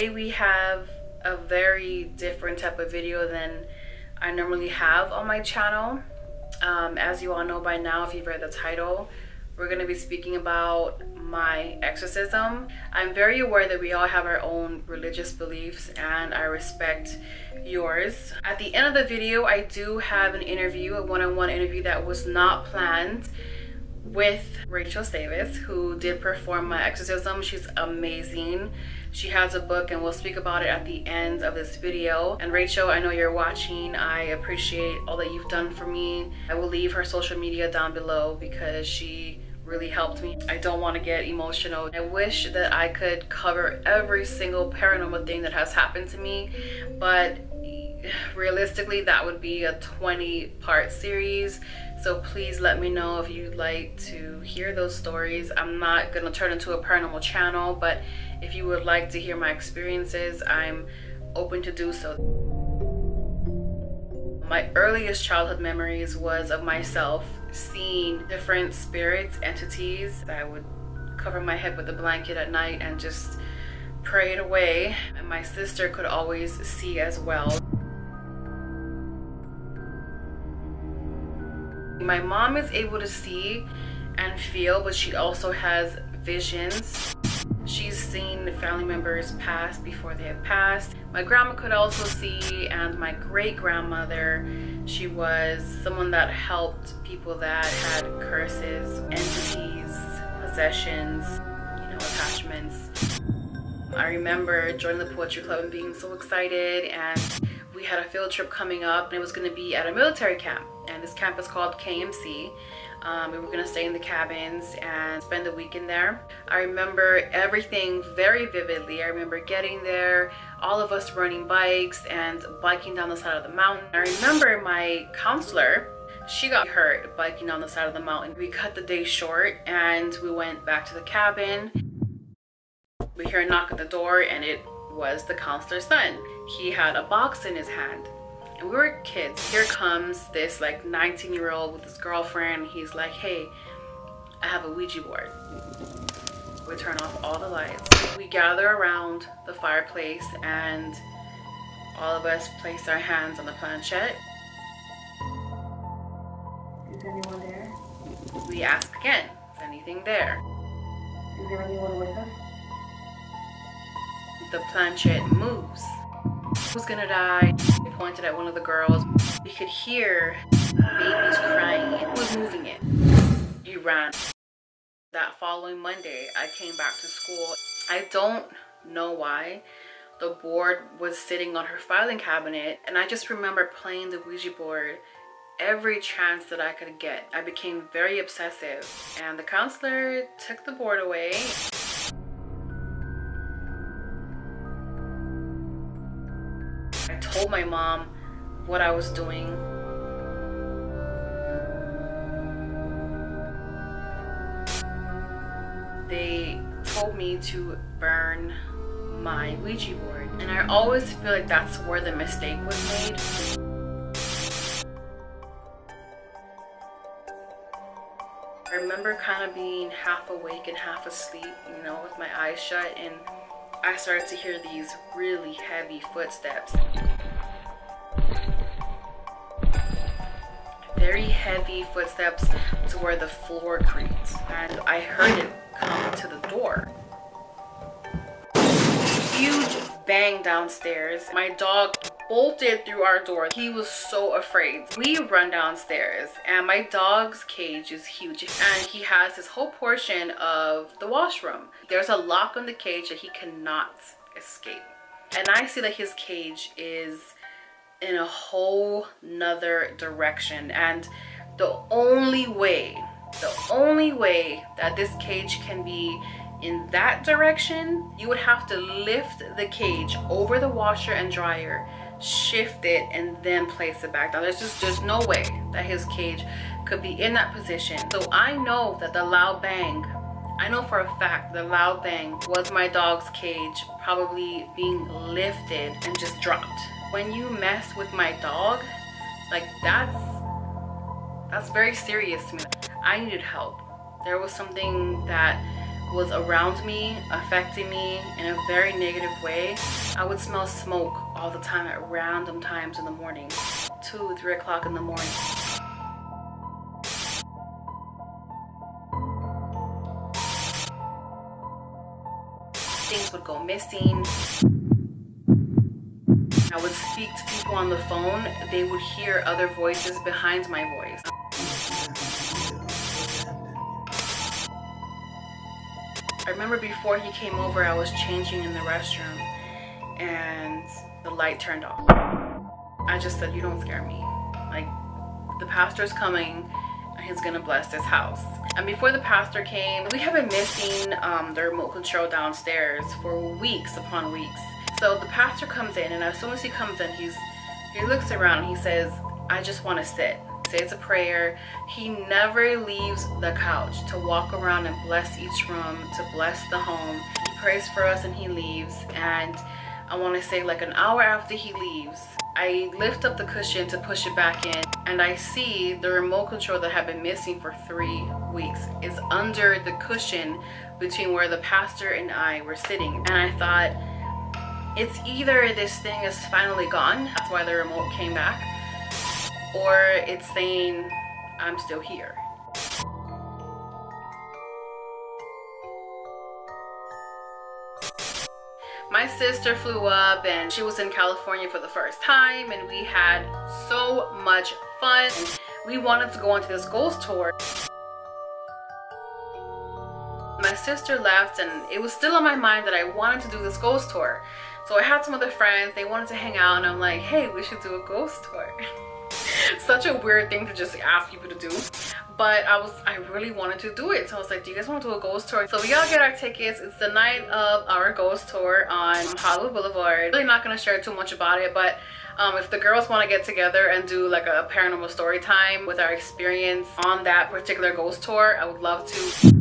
Today we have a very different type of video than I normally have on my channel. As you all know by now, if you've read the title, we're going to be speaking about my exorcism. I'm very aware that we all have our own religious beliefs and I respect yours. At the end of the video, I do have an interview, a one-on-one interview that was not planned, with Rachel STAVIS, who did perform my exorcism. She's amazing. She has a book and we'll speak about it at the end of this video. And Rachel, I know you're watching. I appreciate all that you've done for me. I will leave her social media down below because she really helped me. I don't want to get emotional. I wish that I could cover every single paranormal thing that has happened to me, but realistically that would be a 20-part series. So please let me know if you'd like to hear those stories. I'm not gonna turn into a paranormal channel, but if you would like to hear my experiences, I'm open to do so. My earliest childhood memories was of myself seeing different spirits, entities. I would cover my head with a blanket at night and just pray it away. And my sister could always see as well. My mom is able to see and feel, but she also has visions. She's seen family members pass before they have passed. My grandma could also see, and my great-grandmother, she was someone that helped people that had curses, entities, possessions, attachments. I remember joining the poetry club and being so excited, and we had a field trip coming up and it was going to be at a military camp, and this camp is called KMC. We were going to stay in the cabins and spend the weekend there. I remember everything very vividly. I remember getting there, all of us running bikes and biking down the side of the mountain. I remember my counselor, she got hurt biking down the side of the mountain. We cut the day short and we went back to the cabin. We hear a knock at the door and it was the counselor's son. He had a box in his hand. And we were kids. Here comes this like 19-year-old with his girlfriend. He's like, hey, I have a Ouija board. We turn off all the lights. We gather around the fireplace and all of us place our hands on the planchette. Is anyone there? We ask again, is anything there? Is there anyone with us? The planchette moves. Who's gonna die? We pointed at one of the girls. We could hear babies crying. It was moving it. He ran. That following Monday, I came back to school. I don't know why. The board was sitting on her filing cabinet, and I just remember playing the Ouija board every chance that I could get. I became very obsessive, and the counselor took the board away. I told my mom what I was doing. They told me to burn my Ouija board, and I always feel like that's where the mistake was made. I remember kind of being half awake and half asleep, with my eyes shut, and I started to hear these really heavy footsteps. Very heavy footsteps to where the floor creaked, and I heard it come to the door. Huge bang downstairs. My dog bolted through our door. He was so afraid. We run downstairs, and my dog's cage is huge, and he has his whole portion of the washroom. There's a lock on the cage that he cannot escape, and I see that his cage is in a whole nother direction, and the only way that this cage can be in that direction, you would have to lift the cage over the washer and dryer, shift it, and then place it back down. There's no way that his cage could be in that position. So I know that the loud bang, I know for a fact the loud bang was my dog's cage probably being lifted and just dropped. When you mess with my dog, like that's very serious to me. I needed help. There was something that was around me, affecting me in a very negative way. I would smell smoke all the time at random times in the morning, 2, 3 o'clock in the morning. Things would go missing. I would speak to people on the phone. They would hear other voices behind my voice. I remember before he came over, I was changing in the restroom and the light turned off. I just said, you don't scare me. Like, the pastor's coming and he's gonna bless this house. And before the pastor came, we have been missing the remote control downstairs for weeks upon weeks. So the pastor comes in, and as soon as he comes in, he looks around and he says, I just want to sit. Says a prayer. He never leaves the couch to walk around and bless each room, to bless the home. He prays for us and he leaves. And I want to say like an hour after he leaves, I lift up the cushion to push it back in, and I see the remote control that had been missing for 3 weeks is under the cushion between where the pastor and I were sitting. And I thought, it's either this thing is finally gone, that's why the remote came back, or it's saying I'm still here. My sister flew up and she was in California for the first time, and we had so much fun. And we wanted to go on to this ghost tour. My sister left and it was still on my mind that I wanted to do this ghost tour. So I had some other friends, they wanted to hang out, and I'm like, hey, we should do a ghost tour. Such a weird thing to just ask people to do, but I really wanted to do it. So I was like, do you guys want to do a ghost tour? So we all get our tickets. It's the night of our ghost tour on Hollywood Boulevard. Really not going to share too much about it, but if the girls want to get together and do like a paranormal story time with our experience on that particular ghost tour, I would love to.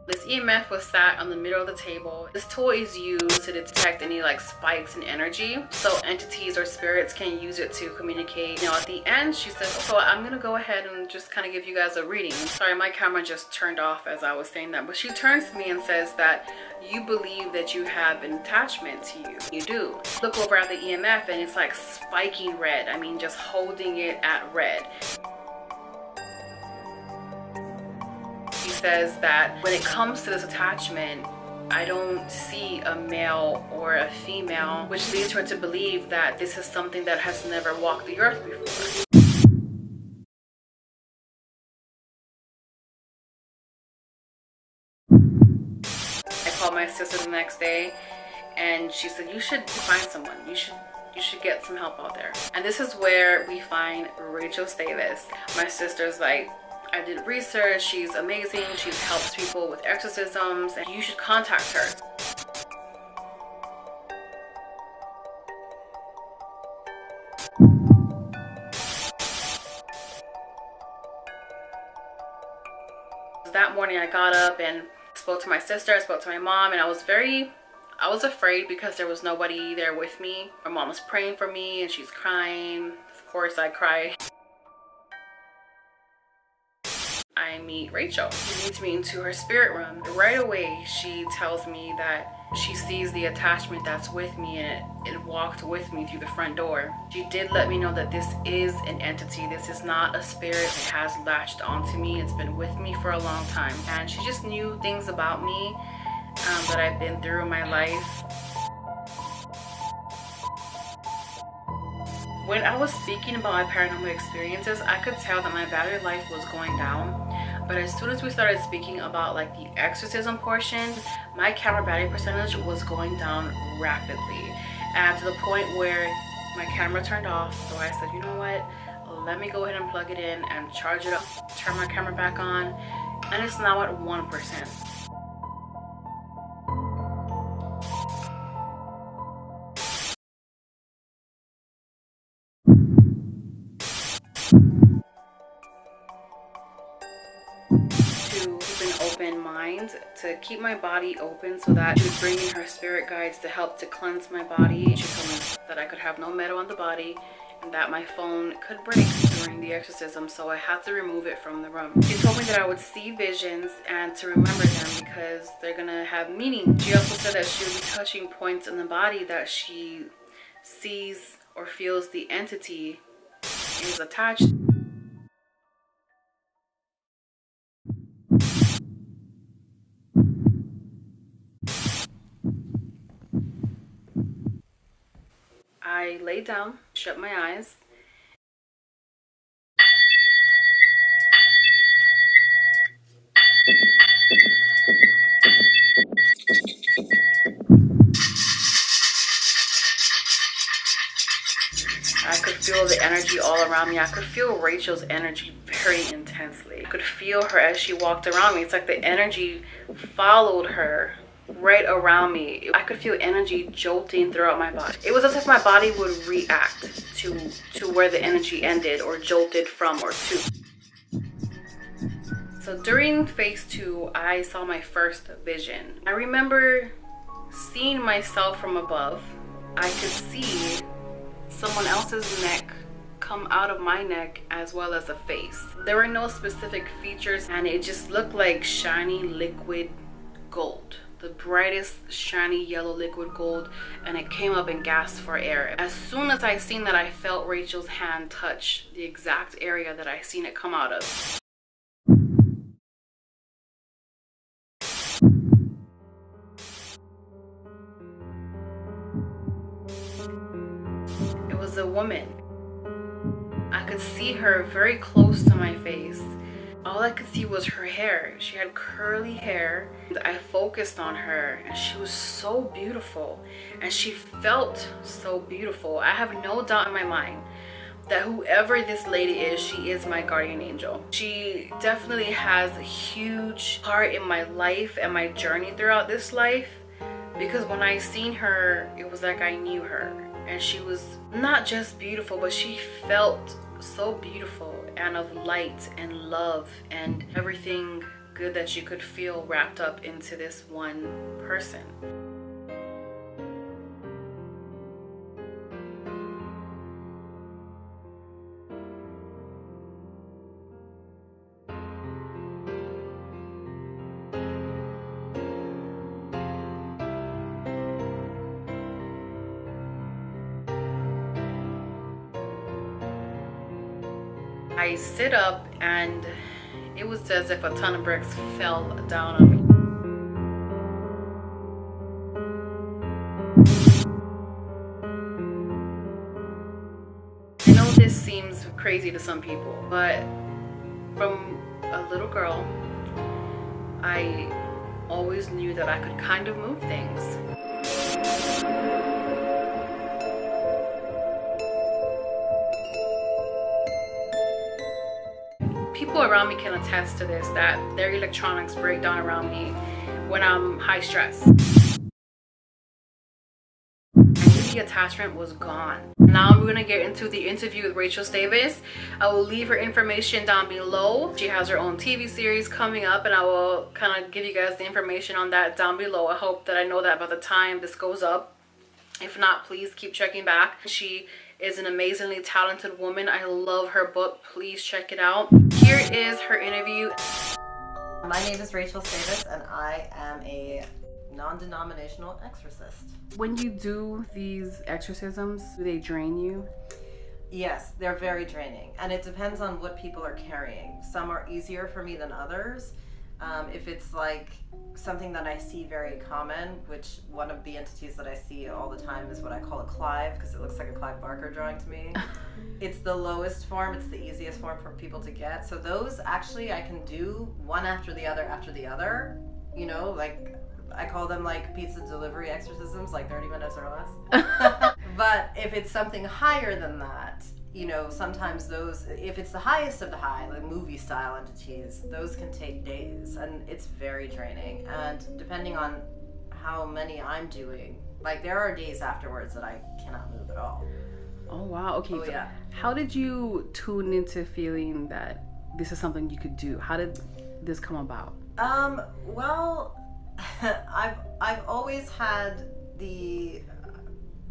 This EMF was sat on the middle of the table. This tool is used to detect any like spikes in energy, so entities or spirits can use it to communicate. Now at the end she said, so I'm gonna go ahead and just kind of give you guys a reading. Sorry, my camera just turned off as I was saying that, but she turns to me and says that you believe that you have an attachment to you. You do. Look over at the EMF and it's like spiking red. I mean, just holding it at red. She says that when it comes to this attachment, I don't see a male or a female, which leads her to believe that this is something that has never walked the earth before. I called my sister the next day and she said, you should find someone. You should get some help out there. And this is where we find Rachel STAVIS. My sister's like, I did research, she's amazing, she helps people with exorcisms, and you should contact her. That morning I got up and spoke to my sister, I spoke to my mom, and I was afraid because there was nobody there with me. My mom was praying for me and she's crying. Of course I cry. I meet Rachel. She leads me into her spirit room. Right away, she tells me that she sees the attachment that's with me, and it walked with me through the front door. She did let me know that this is an entity. This is not a spirit. It has latched onto me. It's been with me for a long time. And she just knew things about me that I've been through in my life. When I was speaking about my paranormal experiences, I could tell that my battery life was going down. But as soon as we started speaking about like the exorcism portion, my camera battery percentage was going down rapidly. And to the point where my camera turned off. So I said, you know what? Let me go ahead and plug it in and charge it up, turn my camera back on. And it's now at 1%. To keep my body open, so that she would bring in her spirit guides to help to cleanse my body. She told me that I could have no metal on the body that my phone could break during the exorcism, so I had to remove it from the room. She told me that I would see visions and to remember them because they're gonna have meaning. She also said that she would be touching points in the body that she sees or feels the entity is attached. I laid down, shut my eyes. I could feel the energy all around me. I could feel Rachel's energy very intensely. I could feel her as she walked around me. It's like the energy followed her right around me. I could feel energy jolting throughout my body. It was as if my body would react to where the energy ended or jolted from or to. So during phase 2, I saw my first vision. I remember seeing myself from above. I could see someone else's neck come out of my neck as well as a face. There were no specific features and it just looked like shiny liquid gold. The brightest shiny yellow liquid gold, and it came up and gasped for air. As soon as I seen that, I felt Rachel's hand touch the exact area that I seen it come out of. It was a woman. I could see her very close to my face. All I could see was her hair. She had curly hair. I focused on her and she was so beautiful and she felt so beautiful. I have no doubt in my mind that whoever this lady is, she is my guardian angel. She definitely has a huge part in my life and my journey throughout this life, because when I seen her, it was like I knew her. And she was not just beautiful, but she felt so beautiful and of light and love and everything good that you could feel wrapped up into this one person. I sit up and it was as if a ton of bricks fell down on me. I know this seems crazy to some people, but from a little girl, I always knew that I could kind of move things. People around me can attest to this, that their electronics break down around me when I'm high stress. The attachment was gone. Now we're gonna get into the interview with Rachel STAVIS. I will leave her information down below. She has her own TV series coming up and I will kind of give you guys the information on that down below. I hope that I know that by the time this goes up. If not, please keep checking back. She is an amazingly talented woman. I love her book. Please check it out. Here is her interview. My name is Rachel STAVIS and I am a non-denominational exorcist. When you do these exorcisms, do they drain you? Yes, they're very draining, and it depends on what people are carrying. Some are easier for me than others. If it's like something that I see very common, which one of the entities that I see all the time is what I call a Clive, because it looks like a Clive Barker drawing to me. It's the lowest form, it's the easiest form for people to get. So those actually I can do one after the other, you know, like I call them like pizza delivery exorcisms, like 30 minutes or less. But if it's something higher than that, you know, sometimes those, if it's the highest of the high, like movie style entities, those can take days and it's very draining. And depending on how many I'm doing, like there are days afterwards that I cannot move at all. Oh wow, okay. Oh, yeah. How did you tune into feeling that this is something you could do? How did this come about? Well, I've always had the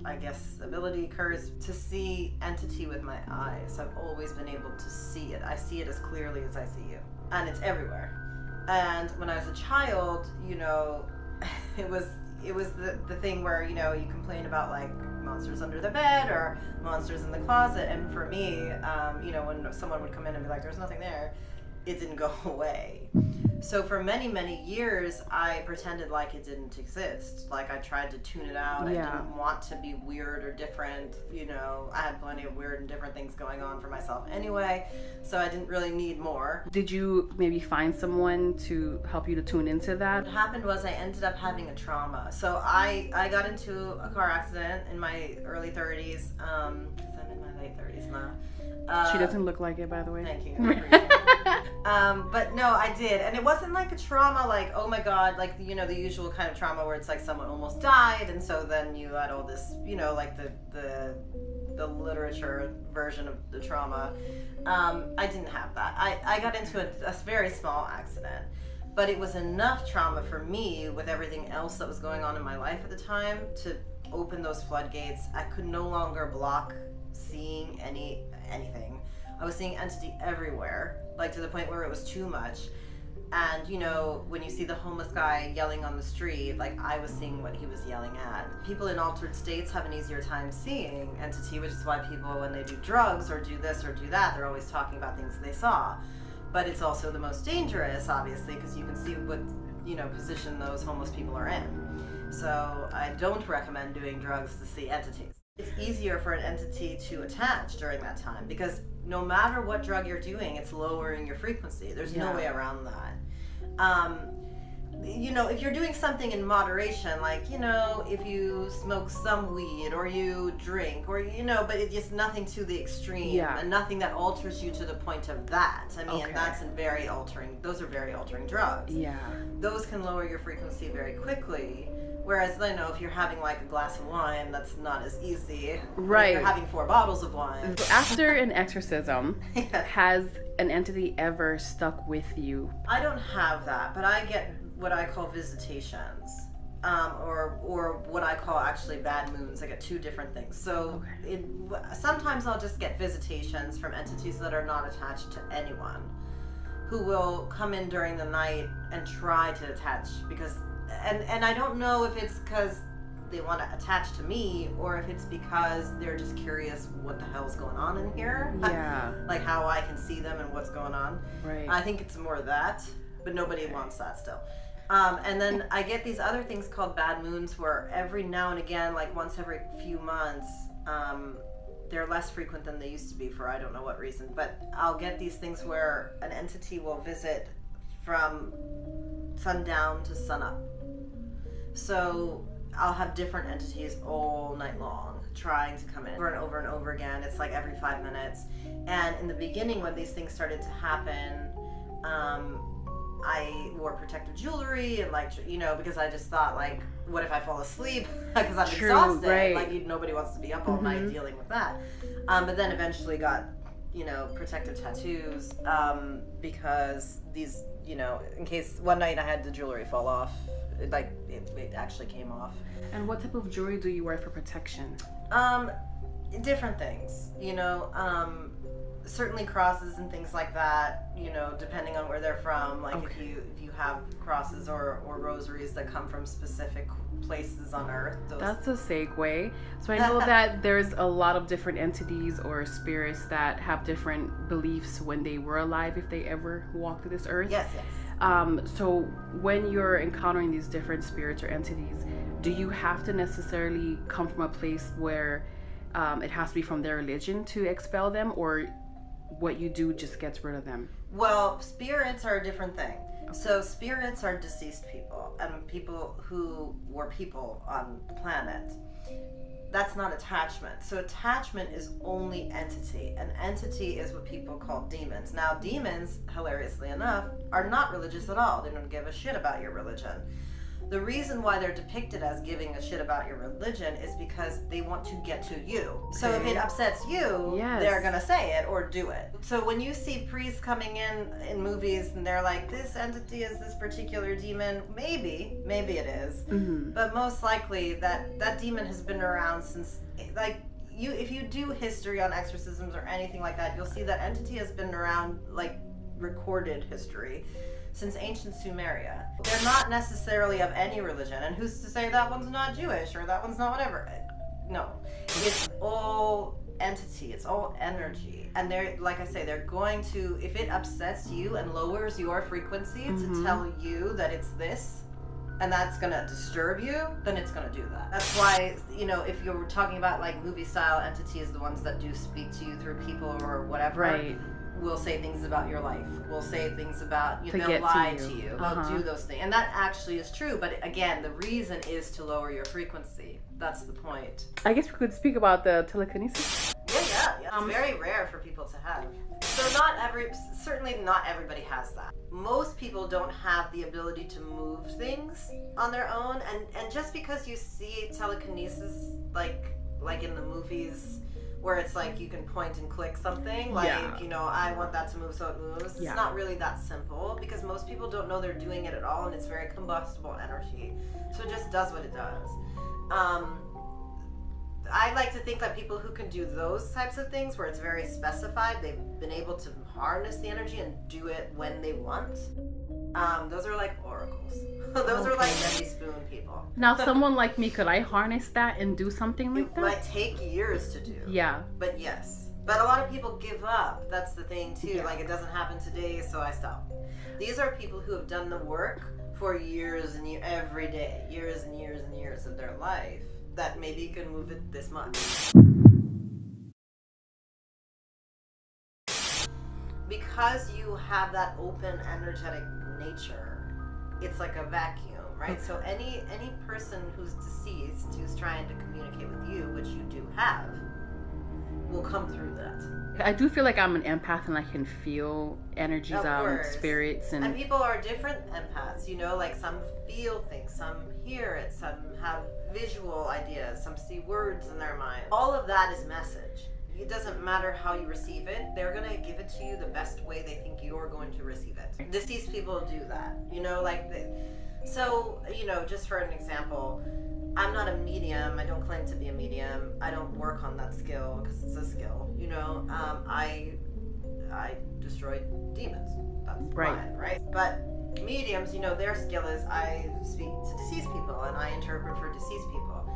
I guess, ability, curse, to see entity with my eyes. I've always been able to see it. I see it as clearly as I see you. And it's everywhere. And when I was a child, you know, it was the thing where, you know, you complain about like monsters under the bed or monsters in the closet. And for me, you know, when someone would come in and be like, there's nothing there, it didn't go away. So for many, many years, I pretended like it didn't exist. Like I tried to tune it out. I didn't want to be weird or different. You know, I had plenty of weird and different things going on for myself anyway, so I didn't really need more. Did you maybe find someone to help you to tune into that? What happened was I ended up having a trauma. So I got into a car accident in my early 30s, because I'm in my late 30s now. She doesn't look like it, by the way. Thank you. I appreciate it. But no, I did. And it wasn't like a trauma like, oh my God, like, you know, the usual kind of trauma where it's like someone almost died. And so then you had all this, you know, like the literature version of the trauma. I didn't have that. I got into a very small accident. But it was enough trauma for me with everything else that was going on in my life at the time to open those floodgates. I could no longer block seeing anything. I was seeing entity everywhere, like to the point where it was too much. And you know, when you see the homeless guy yelling on the street, like I was seeing what he was yelling at. People in altered states have an easier time seeing entity, which is why people, when they do drugs or do this or do that, they're always talking about things they saw. But it's also the most dangerous, obviously, because you can see what, you know, position those homeless people are in. So I don't recommend doing drugs to see entities. It's easier for an entity to attach during that time because no matter what drug you're doing, it's lowering your frequency. There's no way around that. You know, if you're doing something in moderation, like, you know, if you smoke some weed or you drink or, you know, but it's just nothing to the extreme and nothing that alters you to the point of that. I mean, that's very altering. Those are very altering drugs. Yeah. Those can lower your frequency very quickly. Whereas, I know, if you're having like a glass of wine, that's not as easy. Right. If you're having 4 bottles of wine. After an exorcism, has an entity ever stuck with you? I don't have that, but I get what I call visitations, or what I call actually bad moons. I get 2 different things. So sometimes I'll just get visitations from entities that are not attached to anyone, who will come in during the night and try to attach because. And I don't know if it's because they want to attach to me or if it's because they're just curious what the hell's going on in here. Yeah. Like how I can see them and what's going on. Right. I think it's more that, but nobody wants that still. And then I get these other things called bad moons where every now and again, like once every few months, they're less frequent than they used to be for I don't know what reason, but I'll get these things where an entity will visit from sundown to sunup. So I'll have different entities all night long trying to come in over and over and over again. It's like every 5 minutes. And in the beginning when these things started to happen, I wore protective jewelry and like, you know, because I just thought like, what if I fall asleep? Because I'm exhausted. Right. Like nobody wants to be up all night dealing with that. But then eventually got, you know, protective tattoos because these, you know, in case one night I had the jewelry fall off. It actually came off. And what type of jewelry do you wear for protection? Different things, you know, certainly crosses and things like that, you know, depending on where they're from. Like if you have crosses or rosaries that come from specific places on Earth. That's a segue. So I know that there's a lot of different entities or spirits that have different beliefs when they were alive, if they ever walked this earth. Yes, yes. So when you're encountering these different spirits or entities, do you have to necessarily come from a place where it has to be from their religion to expel them, or what you do just gets rid of them? Well, spirits are a different thing. So spirits are deceased people and people who were people on the planet. That's not attachment. So attachment is only entity. An entity is what people call demons. Now demons, hilariously enough, are not religious at all. They don't give a shit about your religion. The reason why they're depicted as giving a shit about your religion is because they want to get to you. So if it upsets you, they're gonna say it or do it. So when you see priests coming in movies and they're like, this entity is this particular demon, maybe it is, but most likely that demon has been around since, like, if you do history on exorcisms or anything like that, you'll see that entity has been around, like, recorded history since ancient Sumeria. They're not necessarily of any religion, and who's to say that one's not Jewish or that one's not whatever? No, it's all entity, it's all energy, and they're, like I say, they're going to, if it upsets you and lowers your frequency to tell you that it's this, and that's gonna disturb you, then it's gonna do that. That's why, you know, if you're talking about like movie style entities, the ones that do speak to you through people or whatever, will say things about your life. Will say things about, they'll lie to you. They'll do those things. And that actually is true. But again, the reason is to lower your frequency. That's the point. I guess we could speak about the telekinesis. Yeah. It's very rare for people to have. So certainly not everybody has that. Most people don't have the ability to move things on their own. And just because you see telekinesis, like in the movies, where it's like you can point and click something, like, you know, I want that to move so it moves. It's not really that simple, because most people don't know they're doing it at all, and it's very combustible energy. So it just does what it does. I like to think that people who can do those types of things, where it's very specified, they've been able to harness the energy and do it when they want. Those are like oracles. Those are like Debbie Spoon people. Now, someone like me, could I harness that and do something like that? It might take years to do. Yeah. But yes. But a lot of people give up. That's the thing too. Like, it doesn't happen today, so I stop. These are people who have done the work for years and years, every day, years and years and years of their life, that maybe can move it this much. Because you have that open energetic nature, it's like a vacuum, right? So any person who's deceased, who's trying to communicate with you, which you do have, will come through that. I do feel like I'm an empath, and I can feel energies out, spirits, and people are different empaths, you know, like some feel things, some hear it, some have visual ideas, some see words in their mind. All of that is message. It doesn't matter how you receive it. They're going to give it to you the best way they think you're going to receive it. Deceased people do that, you know, like, so, you know, just for an example, I'm not a medium. I don't claim to be a medium. I don't work on that skill because it's a skill, you know. I destroy demons. That's mine, right? But mediums, you know, their skill is I speak to deceased people and I interpret for deceased people.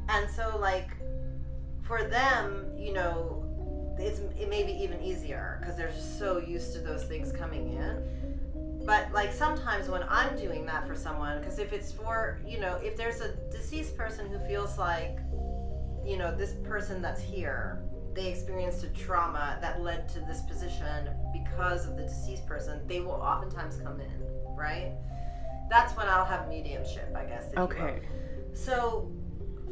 And so, like, for them, you know, it may be even easier because they're just so used to those things coming in. But, like, sometimes when I'm doing that for someone, because if it's for, you know, if there's a deceased person who feels like, you know, this person that's here, they experienced a trauma that led to this position because of the deceased person, they will oftentimes come in, right? That's when I'll have mediumship, I guess. Okay. So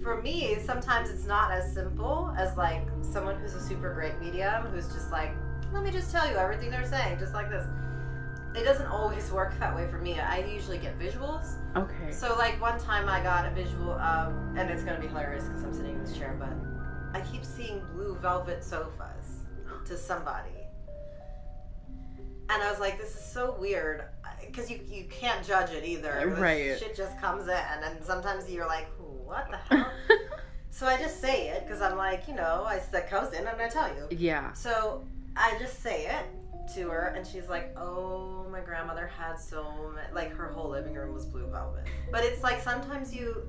for me, sometimes it's not as simple as like someone who's a super great medium who's just like, let me just tell you everything they're saying, just like this. It doesn't always work that way for me. I usually get visuals. Okay. So like one time I got a visual of, and it's going to be hilarious because I'm sitting in this chair, but I keep seeing blue velvet sofas to somebody. And I was like, this is so weird. Because you can't judge it either. Right. Shit just comes in, and sometimes you're like, what the hell? So I just say it, because I'm like, you know, that comes in and I tell you. Yeah. So I just say it to her, and she's like, oh, my grandmother had so many, like her whole living room was blue velvet. But it's like sometimes you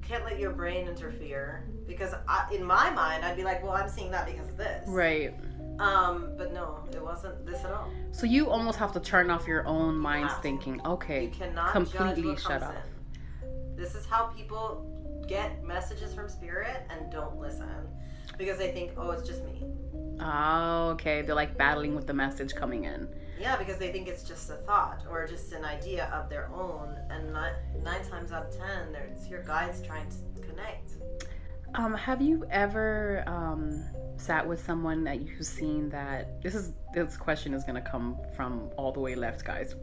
can't let your brain interfere, because in my mind I'd be like, well, I'm seeing that because of this. Right. But no, it wasn't this at all. So you almost have to turn off your own mind's thinking. Okay. You cannot completely shut off. This is how people get messages from spirit and don't listen, because they think, oh, it's just me. Oh, okay. They're like battling with the message coming in. Yeah, because they think it's just a thought or just an idea of their own, and 9 times out of 10, it's your guides trying to connect. Have you ever sat with someone that you've seen that this question is gonna come from all the way left, guys.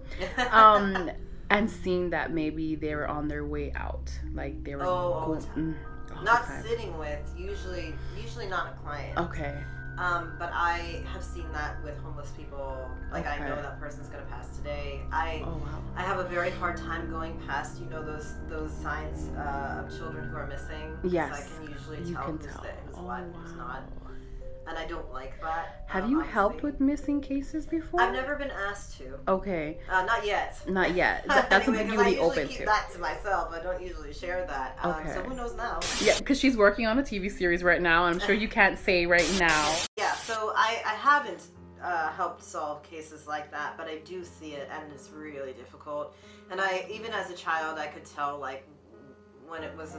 And seeing that maybe they were on their way out, like they were all the time. Not sitting with, usually not a client. Okay. But I have seen that with homeless people. Like, I know that person's gonna pass today. I have a very hard time going past, you know, those signs of children who are missing. Yes. I can usually tell who's alive and who's not. And I don't like that. Have you helped with missing cases before? I've never been asked to. Okay. Not yet. Not yet. That's anyway, something you'd be open to. I usually keep that to myself. I don't usually share that. So who knows now? Yeah, because she's working on a TV series right now, and I'm sure you can't say right now. Yeah, so I haven't helped solve cases like that, but I do see it, and it's really difficult. And even as a child, I could tell, like, when it was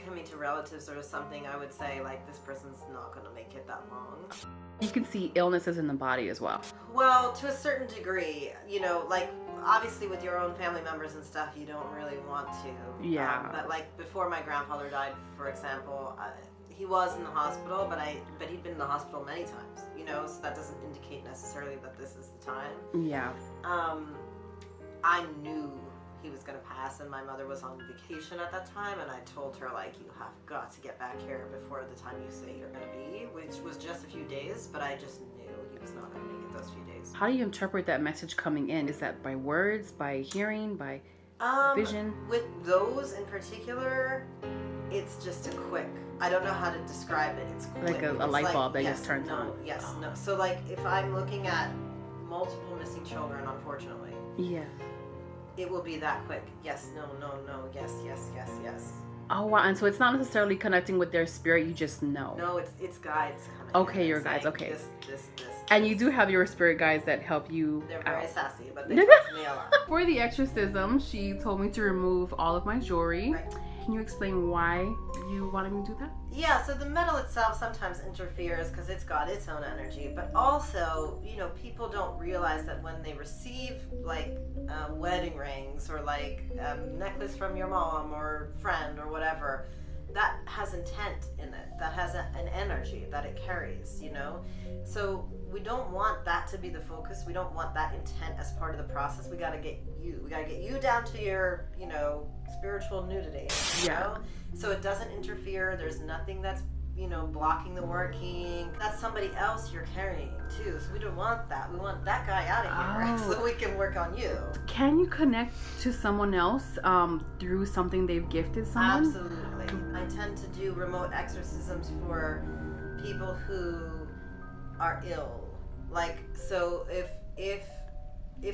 coming to relatives or something, I would say, like, this person's not going to make it that long. You can see illnesses in the body as well. Well, to a certain degree, you know, like, obviously with your own family members and stuff, you don't really want to. Yeah. But like before my grandfather died, for example, he was in the hospital, but he'd been in the hospital many times, you know, so that doesn't indicate necessarily that this is the time. Yeah. I knew he was going to pass, and my mother was on vacation at that time, and I told her, like, you have got to get back here before the time you say you're going to be, which was just a few days, but I just knew he was not going to make it those few days. How do you interpret that message coming in? Is that by words, by hearing, by vision? With those in particular, it's just a quick, I don't know how to describe it, it's quick. Like a light bulb that just turns on. Yes, no. So like if I'm looking at multiple missing children, unfortunately. Yeah. It will be that quick. Yes, no, no, no, yes, yes, yes, yes. Oh wow, and so it's not necessarily connecting with their spirit, you just know. No, it's guides coming. Okay, your guides, okay. This. And you do have your spirit guides that help you. They're very sassy, but they talk to me a lot. For the exorcism, she told me to remove all of my jewelry. Right. Can you explain why you wanted me to do that? Yeah, so the metal itself sometimes interferes because it's got its own energy, but also, you know, people don't realize that when they receive like wedding rings or like a necklace from your mom or friend or whatever, that has intent in it. That has an energy that it carries, you know? So we don't want that to be the focus. We don't want that intent as part of the process. We gotta get you down to your, you know, spiritual nudity, you know? So it doesn't interfere. There's nothing that's, you know, blocking the working. That's somebody else you're carrying too. So we don't want that. We want that guy out of here so we can work on you. Can you connect to someone else through something they've gifted someone? Absolutely. I tend to do remote exorcisms for people who are ill. Like, so if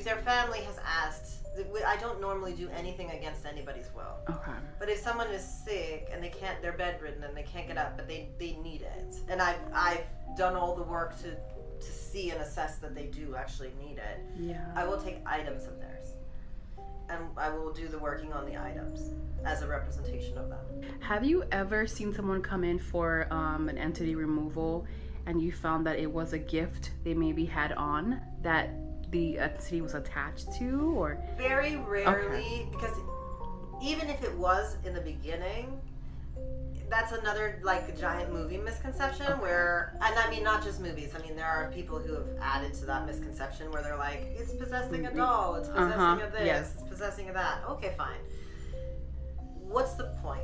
their family has asked, I don't normally do anything against anybody's will. Okay. But if someone is sick and they're bedridden and they can't get up, but they need it, and I've done all the work to see and assess that they do actually need it. Yeah. I will take items of theirs, and I will do the working on the items as a representation of them. Have you ever seen someone come in for an entity removal, and you found that it was a gift they maybe had on that the entity was attached to? Or very rarely, because even if it was in the beginning, that's another like giant movie misconception where, and I mean not just movies, I mean there are people who have added to that misconception where they're like, it's possessing a doll, it's possessing of this, it's possessing of that. Okay, fine. What's the point?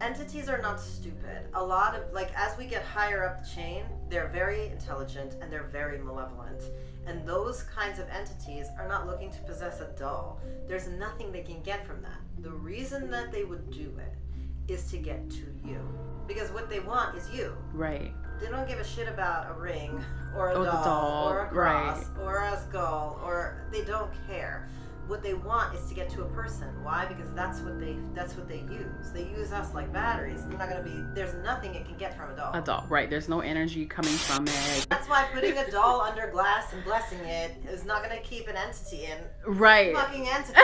Entities are not stupid. A lot of, like, as we get higher up the chain, they're very intelligent and they're very malevolent. And those kinds of entities are not looking to possess a doll. There's nothing they can get from that. The reason that they would do it is to get to you. Because what they want is you. Right. They don't give a shit about a ring or a doll or a cross or a skull, or they don't care. What they want is to get to a person. Why? Because that's what they use. They use us like batteries. They're not gonna be. There's nothing it can get from a doll. A doll, right? There's no energy coming from it. That's why putting a doll under glass and blessing it is not gonna keep an entity in. Right. Fucking entity.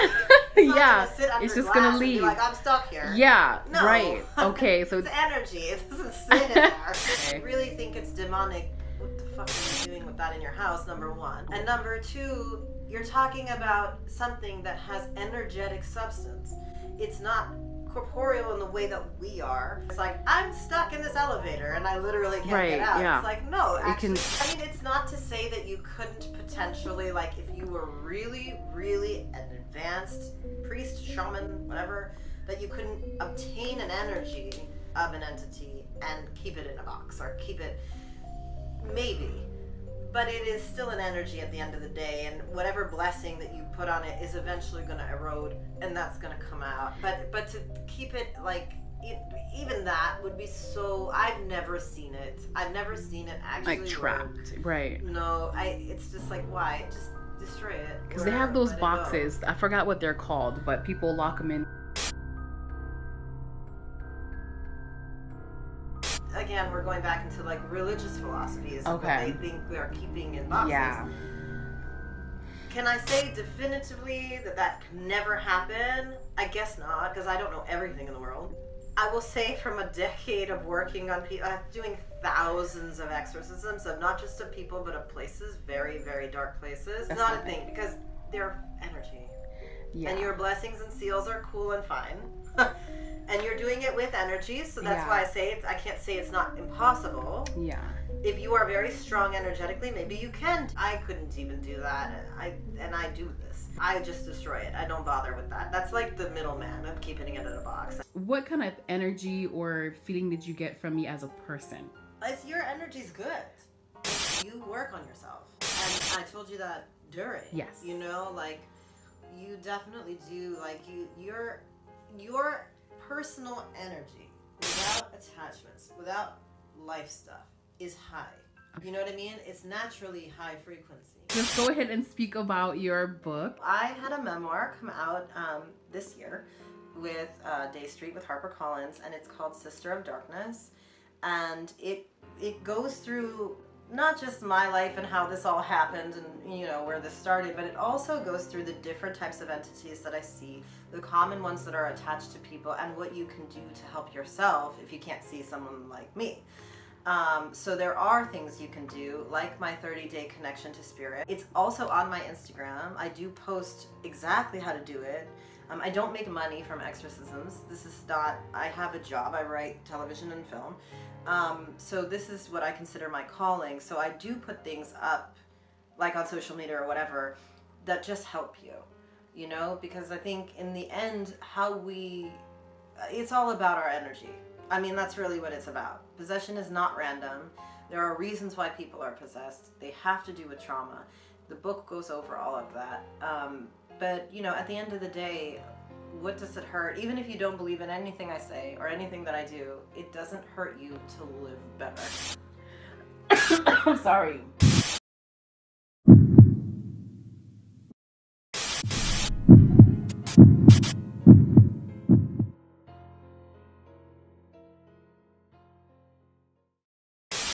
It's not gonna sit under it's just glass gonna and leave. Be like, I'm stuck here. Yeah. No. Right. Okay. So it's energy. It doesn't sit in there. I really think it's demonic. What the fuck are you doing with that in your house? Number one, and number two. You're talking about something that has energetic substance. It's not corporeal in the way that we are. It's like, I'm stuck in this elevator and I literally can't get out. Yeah. It's like, no, actually, I mean, it's not to say that you couldn't potentially, like, if you were really, really an advanced advanced priest, shaman, whatever, that you couldn't obtain an energy of an entity and keep it in a box or keep it, maybe. But it is still an energy at the end of the day, and whatever blessing that you put on it is eventually going to erode, and that's going to come out. But to keep it like, even that would be so. I've never seen it. I've never seen it actually like trapped, right? No, it's just like, why? Just destroy it. Because they have those boxes. I forgot what they're called, but people lock them in. Again, we're going back into like religious philosophies. Okay. What they think we are keeping in boxes. Yeah. Can I say definitively that that can never happen? I guess not, because I don't know everything in the world. I will say from a decade of working on people, doing thousands of exorcisms of not just of people, but of places, very, very dark places. It's not a thing, because they're energy. Yeah. And your blessings and seals are cool and fine. And you're doing it with energy, so that's why I say it. I can't say it's not impossible. Yeah. If you are very strong energetically, maybe you can. I couldn't even do that, and I do this. I just destroy it. I don't bother with that. That's like the middleman. I'm keeping it in a box. What kind of energy or feeling did you get from me as a person? Your energy's good. You work on yourself, and I told you that during. Yes. You know, like you definitely do. Like your personal energy, without attachments, without life stuff, is high. You know what I mean? It's naturally high frequency. Just go ahead and speak about your book. I had a memoir come out this year with Day Street with HarperCollins, and it's called Sister of Darkness. And it goes through not just my life and how this all happened and, you know, where this started, but it also goes through the different types of entities that I see, the common ones that are attached to people, and what you can do to help yourself if you can't see someone like me. So there are things you can do, like my 30-day connection to spirit. It's also on my Instagram. I do post exactly how to do it. I don't make money from exorcisms. This is not, I have a job. I write television and film. So this is what I consider my calling. So I do put things up, like on social media or whatever, that just help you, you know, because I think in the end, it's all about our energy. I mean, that's really what it's about. Possession is not random. There are reasons why people are possessed. They have to do with trauma. The book goes over all of that. But, you know, at the end of the day, what does it hurt? Even if you don't believe in anything I say or anything that I do, it doesn't hurt you to live better. I'm sorry.